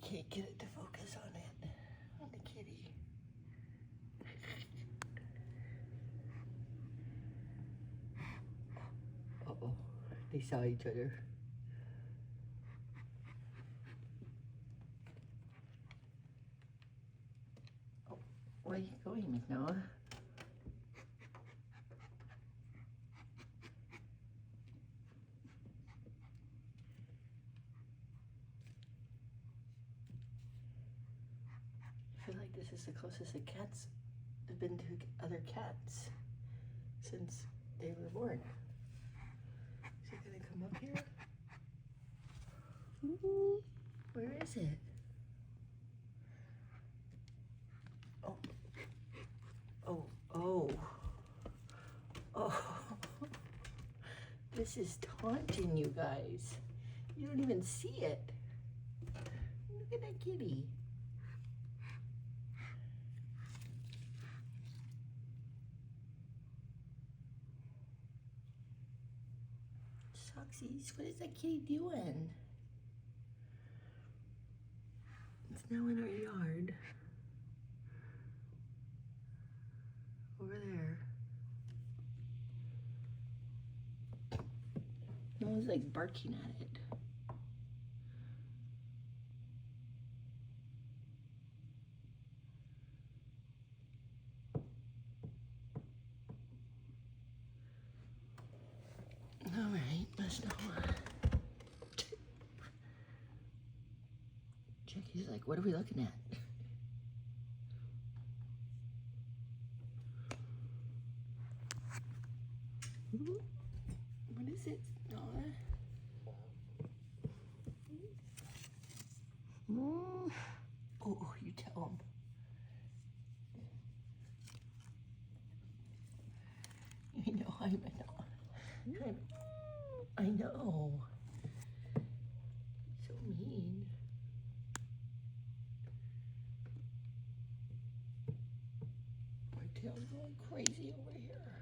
can't get it to focus on it, on the kitty. Uh-oh, they saw each other. Oh, where are you going, Miss Noah? I feel like this is the closest the cats have been to other cats since they were born. Is it gonna come up here? Ooh, where is it? Oh, oh, oh, oh. This is taunting you guys. You don't even see it. Look at that kitty. Soxies, what is that kitty doing? It's now in our yard. Over there. No one's like barking at it. All right, let's know. Jackie's like, what are we looking at? What is it, Noah? Oh, you tell him. I know, I know. So mean. My tail's going crazy over here.